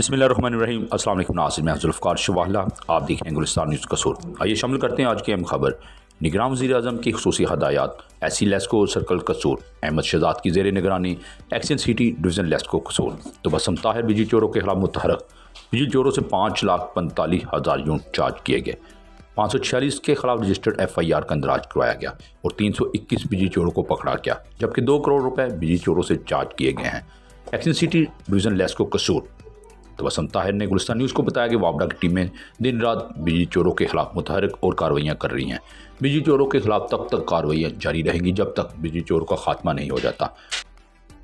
بسم اللہ الرحمن الرحیم۔ السلام علیکم ناظرین، میں ذوالفقار شواہلہ، آپ دیکھ رہے ہیں گلستان نیوز قصور۔ آئیے شامل کرتے ہیں آج کی اہم خبر۔ نگراں وزیر اعظم کی خصوصی ہدایات، ایسی لیسکو سرکل قصور، احمد شہزاد کی زیر نگرانی ایکشن سٹی ڈویژن لیسکو قصور۔ تبسم طاہر بجلی چوروں کے خلاف متحرک، بجلی چوروں سے 5,45,000 یونٹ چارج کیے گئے، 546 کے خلاف رجسٹرڈ FIR کا اندراج کروایا گیا اور 321 بجلی چوروں کو پکڑا گیا، جبکہ 2 کروڑ روپے بجلی چوروں سے چارج کیے گئے ہیں۔ ایکشن سٹی ڈویژن لیسکو قصور۔ تبسم طاہر نے گلستان نیوز کو بتایا کہ وابڈا کی ٹیمیں دن رات بجلی چوروں کے خلاف متحرک اور کارروائیاں کر رہی ہیں۔ بجلی چوروں کے خلاف تب تک کارروائیاں جاری رہیں گی جب تک بجلی چوروں کا خاتمہ نہیں ہو جاتا۔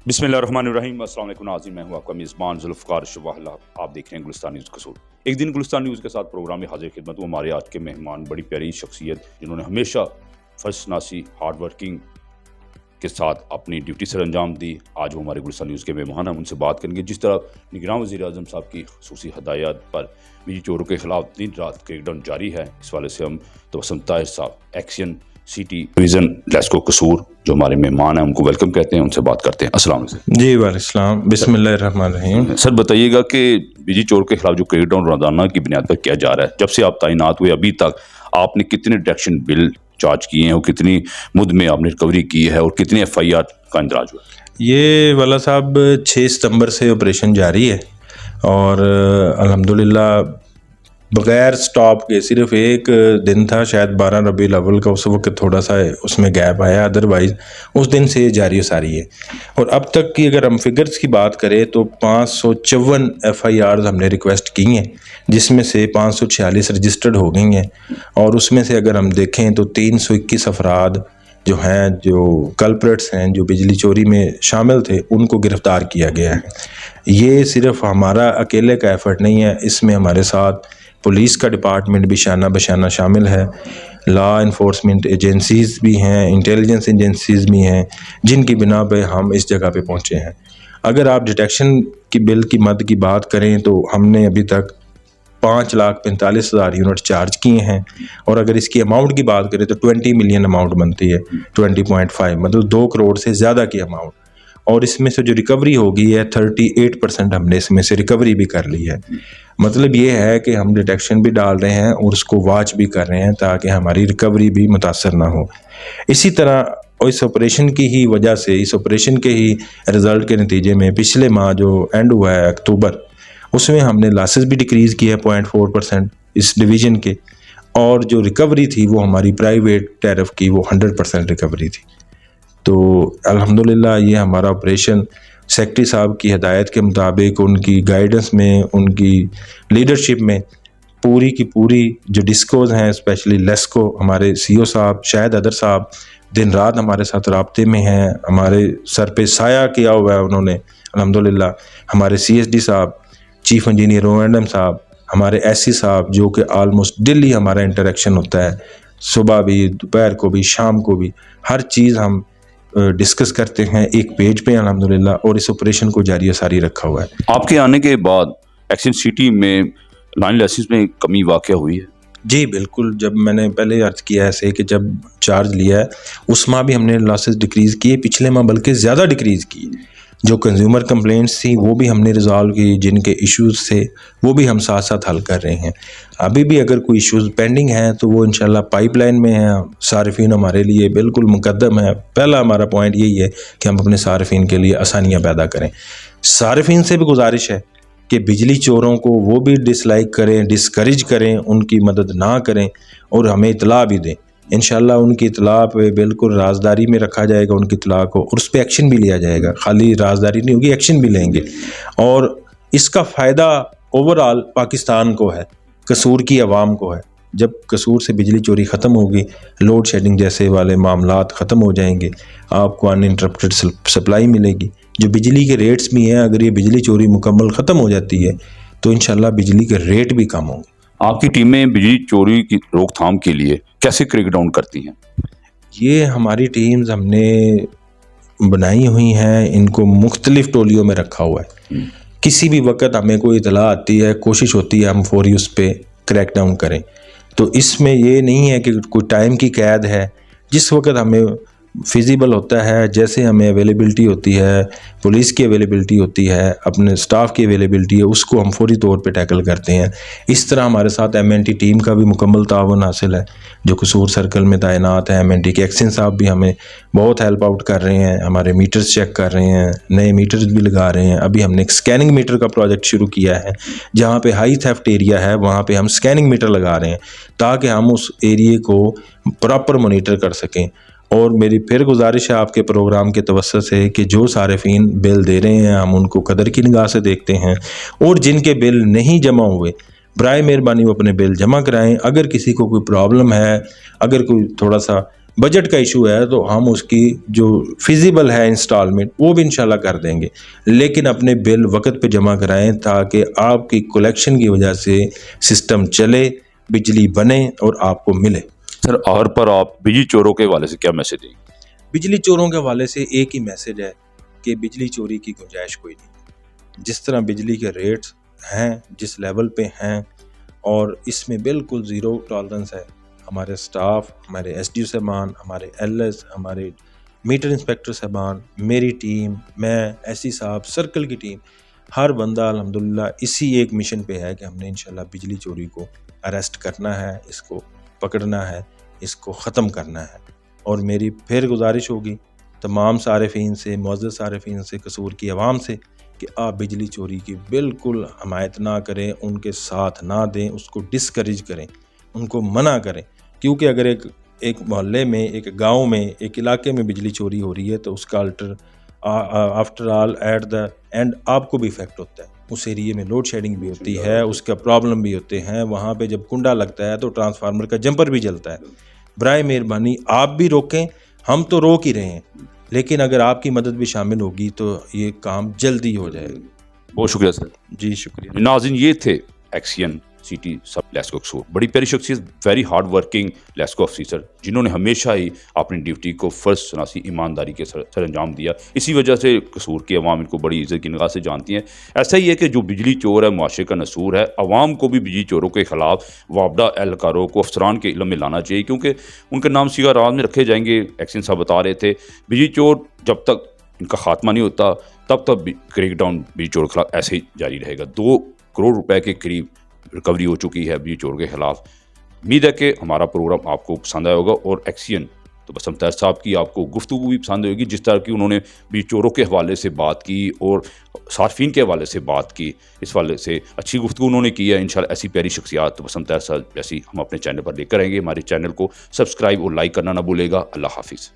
بسم اللہ الرحمن الرحیم۔ السلام علیکم ناظرین، میں ہوں آپ کا میزبان ذوالفقار شواہلہ، آپ دیکھ رہے ہیں گلستان نیوز قصور۔ ایک دن گلستان نیوز کے ساتھ پروگرام میں حاضر خدمت ہوں ہمارے آج کے مہمان، بڑی پیاری شخصیت جنہوں نے ہمیشہ فرض شناسی، ہارڈ ورکنگ کے ساتھ اپنی ڈیوٹی سر انجام دی۔ آج وہ ہمارے گلستان نیوز کے مہمان ہیں، ہم ان سے بات کریں گے جس طرح نگراں وزیر اعظم صاحب کی خصوصی ہدایات پر بجلی چوروں کے خلاف دن رات کریک ڈاؤن جاری ہے۔ اس والے سے ہم تبسم طاہر صاحب، ایکشن سٹی ڈویژن لیسکو قصور، جو ہمارے مہمان ہیں، ان کو ویلکم کہتے ہیں، ان سے بات کرتے ہیں۔ السلام علیکم جی وعلیکم السلام، بسم اللہ الرحمن الرحیم۔ سر، بتائیے گا کہ بجلی چور کے خلاف جو کریک ڈاؤن روزانہ کی بنیاد پر کیا جا رہا ہے، جب سے آپ تعینات ہوئے ابھی تک آپ نے کتنے ڈیٹیکشن بل چارج کیے ہیں اور کتنی مد میں آپ نے ریکوری کی ہے اور کتنے FIR کا اندراج ہوا؟ یہ والا صاحب 6 ستمبر سے آپریشن جاری ہے اور الحمدللہ بغیر سٹاپ کے، صرف ایک دن تھا شاید 12 ربیع الاول کا، اس وقت تھوڑا سا اس میں گیپ آیا، ادروائز اس دن سے جاری و ساری ہے۔ اور اب تک کی اگر ہم فگرز کی بات کریں تو 554 FIRs ہم نے ریکویسٹ کی ہیں، جس میں سے 546 رجسٹرڈ ہو گئی ہیں، اور اس میں سے اگر ہم دیکھیں تو 321 افراد جو ہیں، جو کلپریٹس ہیں، جو بجلی چوری میں شامل تھے، ان کو گرفتار کیا گیا ہے۔ یہ صرف ہمارا اکیلے کا ایفرٹ نہیں ہے، اس میں ہمارے ساتھ پولیس کا ڈپارٹمنٹ بھی شانہ بشانہ شامل ہے، لا انفورسمنٹ ایجنسیز بھی ہیں، انٹیلیجنس ایجنسیز بھی ہیں، جن کی بنا پہ ہم اس جگہ پہ پہنچے ہیں۔ اگر آپ ڈیٹیکشن کی بل کی مد کی بات کریں تو ہم نے ابھی تک 5,45,000 یونٹ چارج کیے ہیں، اور اگر اس کی اماؤنٹ کی بات کریں تو 20 ملین اماؤنٹ بنتی ہے، 20.5، مطلب 2 کروڑ سے زیادہ کی اماؤنٹ۔ اور اس میں سے جو ریکوری ہو گئی ہے 38% ہم نے اس میں سے ریکوری بھی کر لی ہے۔ مطلب یہ ہے کہ ہم ڈیٹیکشن بھی ڈال رہے ہیں اور اس کو واچ بھی کر رہے ہیں تاکہ ہماری ریکوری بھی متاثر نہ ہو۔ اسی طرح اس آپریشن کی ہی وجہ سے، اس آپریشن کے ہی رزلٹ کے نتیجے میں پچھلے ماہ جو اینڈ ہوا ہے اکتوبر، اس میں ہم نے لاسز بھی ڈیکریز کیا ہے 0.4% اس ڈویژن کے، اور جو ریکوری تھی وہ ہماری پرائیویٹ ٹیرف کی وہ 100% ریکوری تھی۔ تو الحمدللہ یہ ہمارا آپریشن سیکٹری صاحب کی ہدایت کے مطابق، ان کی گائیڈنس میں، ان کی لیڈرشپ میں، پوری کی پوری جو ڈسکوز ہیں، اسپیشلی لیسکو، ہمارے CO صاحب شاہد ادر صاحب دن رات ہمارے ساتھ رابطے میں ہیں، ہمارے سر پہ سایہ کیا ہوا ہے انہوں نے الحمدللہ۔ ہمارے CSD صاحب، چیف انجینئر O&M صاحب، ہمارے SC صاحب، جو کہ آلموسٹ ڈیلی ہمارا انٹریکشن ہوتا ہے، صبح بھی، دوپہر کو بھی، شام کو بھی، ہر چیز ہم ڈسکس کرتے ہیں ایک پیج پہ الحمدللہ، اور اس آپریشن کو جاری و ساری رکھا ہوا ہے۔ آپ کے آنے کے بعد ایکشن سٹی میں لائن لیسز میں کمی واقع ہوئی ہے؟ جی بالکل، جب میں نے پہلے عرض کیا ایسے کہ جب چارج لیا ہے اس ماہ بھی ہم نے لاسز ڈیکریز کیے، پچھلے ماہ بلکہ زیادہ ڈیکریز کی۔ جو کنزیومر کمپلینٹس تھیں وہ بھی ہم نے ریزالو کی، جن کے ایشوز تھے وہ بھی ہم ساتھ ساتھ حل کر رہے ہیں۔ ابھی بھی اگر کوئی ایشوز پینڈنگ ہیں تو وہ انشاءاللہ پائپ لائن میں ہیں۔ صارفین ہمارے لیے بالکل مقدم ہے، پہلا ہمارا پوائنٹ یہی ہے کہ ہم اپنے صارفین کے لیے آسانیاں پیدا کریں۔ صارفین سے بھی گزارش ہے کہ بجلی چوروں کو وہ بھی ڈس لائک کریں، ڈسکریج کریں، ان کی مدد نہ کریں، اور ہمیں اطلاع بھی دیں۔ انشاءاللہ ان کی اطلاع پہ بالکل رازداری میں رکھا جائے گا، ان کی اطلاع کو، اور اس پہ ایکشن بھی لیا جائے گا۔ خالی رازداری نہیں ہوگی، ایکشن بھی لیں گے، اور اس کا فائدہ اوورآل پاکستان کو ہے، قصور کی عوام کو ہے۔ جب قصور سے بجلی چوری ختم ہوگی، لوڈ شیڈنگ جیسے والے معاملات ختم ہو جائیں گے، آپ کو ان انٹرپٹڈ سپلائی ملے گی۔ جو بجلی کے ریٹس بھی ہیں، اگر یہ بجلی چوری مکمل ختم ہو جاتی ہے تو انشاءاللہ بجلی کے ریٹ بھی کم ہوں گے۔ آپ کی ٹیمیں بجلی چوری کی روک تھام کے لیے کیسے کریک ڈاؤن کرتی ہیں؟ یہ ہماری ٹیمز ہم نے بنائی ہوئی ہیں، ان کو مختلف ٹولیوں میں رکھا ہوا ہے۔ کسی بھی وقت ہمیں کوئی اطلاع آتی ہے، کوشش ہوتی ہے ہم فوری اس پہ کریک ڈاؤن کریں۔ تو اس میں یہ نہیں ہے کہ کوئی ٹائم کی قید ہے، جس وقت ہمیں فیزیبل ہوتا ہے، جیسے ہمیں اویلیبلٹی ہوتی ہے، پولیس کی اویلیبلٹی ہوتی ہے، اپنے سٹاف کی اویلیبلٹی ہے، اس کو ہم فوری طور پہ ٹیکل کرتے ہیں۔ اس طرح ہمارے ساتھ MNT ٹیم کا بھی مکمل تعاون حاصل ہے جو قصور سرکل میں تعینات ہیں۔ MNT کے ایکسن صاحب بھی ہمیں بہت ہیلپ آؤٹ کر رہے ہیں، ہمارے میٹرز چیک کر رہے ہیں، نئے میٹرز بھی لگا رہے ہیں۔ ابھی ہم نے ایک سکیننگ میٹر کا پروجیکٹ شروع کیا ہے، جہاں پہ ہائی تھیفٹ ایریا ہے وہاں پہ ہم سکیننگ میٹر لگا رہے ہیں تاکہ ہم اس ایریے کو پراپر مانیٹر کر سکیں۔ اور میری پھر گزارش ہے آپ کے پروگرام کے توسط سے کہ جو صارفین بل دے رہے ہیں ہم ان کو قدر کی نگاہ سے دیکھتے ہیں، اور جن کے بل نہیں جمع ہوئے برائے مہربانی وہ اپنے بل جمع کرائیں۔ اگر کسی کو کوئی پرابلم ہے، اگر کوئی تھوڑا سا بجٹ کا ایشو ہے تو ہم اس کی جو فیزیبل ہے انسٹالمنٹ وہ بھی انشاءاللہ کر دیں گے، لیکن اپنے بل وقت پہ جمع کرائیں تاکہ آپ کی کلیکشن کی وجہ سے سسٹم چلے، بجلی بنے اور آپ کو ملے۔ سر آخر پر آپ بجلی چوروں کے حوالے سے کیا میسج دیں گے؟ بجلی چوروں کے حوالے سے ایک ہی میسج ہے کہ بجلی چوری کی گنجائش کوئی نہیں۔ جس طرح بجلی کے ریٹس ہیں، جس لیول پہ ہیں، اور اس میں بالکل زیرو ٹالرنس ہے۔ ہمارے سٹاف، ہمارے SDO صاحبان، ہمارے LS، ہمارے میٹر انسپیکٹر صاحبان، میری ٹیم، میں، SC صاحب، سرکل کی ٹیم، ہر بندہ الحمدللہ اسی ایک مشن پہ ہے کہ ہم نے انشاءاللہ بجلی چوری کو اریسٹ کرنا ہے، اس کو پکڑنا ہے، اس کو ختم کرنا ہے۔ اور میری پھر گزارش ہوگی تمام صارفین سے، معزز صارفین سے، قصور کی عوام سے کہ آپ بجلی چوری کی بالکل حمایت نہ کریں، ان کے ساتھ نہ دیں، اس کو ڈسکریج کریں، ان کو منع کریں، کیونکہ اگر ایک محلے میں، ایک گاؤں میں، ایک علاقے میں بجلی چوری ہو رہی ہے تو اس کا after all at the end آپ کو بھی افیکٹ ہوتا ہے۔ اس ایریے میں لوڈ شیڈنگ بھی ہوتی ہے، اس کا پرابلم بھی ہوتے ہیں، وہاں پہ جب کنڈا لگتا ہے تو ٹرانسفارمر کا جمپر بھی جلتا ہے۔ برائے مہربانی آپ بھی روکیں، ہم تو روک ہی رہے ہیں، لیکن اگر آپ کی مدد بھی شامل ہوگی تو یہ کام جلدی ہو جائے گا۔ بہت شکریہ سر۔ جی شکریہ۔ ناظرین، یہ تھے ایکسین سٹی سب لیسکو قصور، بڑی پیاری شخصیت، very hard working LESCO officer, جنہوں نے ہمیشہ ہی اپنی ڈیوٹی کو فرض شناسی ایمانداری کے سر انجام دیا۔ اسی وجہ سے قصور کی عوام ان کو بڑی عزت کی نگاہ سے جانتی ہیں۔ ایسا ہی ہے کہ جو بجلی چور ہے معاشرے کا نسور ہے، عوام کو بھی بجلی چوروں کے خلاف وابدہ اہلکاروں کو، افسران کے علم میں لانا چاہیے، کیونکہ ان کے نام سیگا راز میں رکھے جائیں گے۔ ایکسن صاحب بتا رہے تھے بجلی چور جب تک ان کا خاتمہ نہیں ہوتا تب تک کریک ڈاؤن بجلی چور کے خلاف ایسے ہی جاری رہے گا۔ 2 کروڑ روپے کے قریب ریکوری ہو چکی ہے بجلی چور کے خلاف۔ امید ہے کہ ہمارا پروگرام آپ کو پسند آیا ہوگا، اور ایکسین تو بسم طاہر صاحب کی آپ کو گفتگو بھی پسند ہوگی، جس طرح کی انہوں نے بجلی چوروں کے حوالے سے بات کی اور صارفین کے حوالے سے بات کی، اس حوالے سے اچھی گفتگو انہوں نے کی ہے۔ انشاءاللہ ایسی پیاری شخصیات بسم طاہر صاحب جیسی ہم اپنے چینل پر لے کر آئیں گے۔ ہمارے چینل کو سبسکرائب اور لائک کرنا نہ بھولے گا۔ اللہ حافظ۔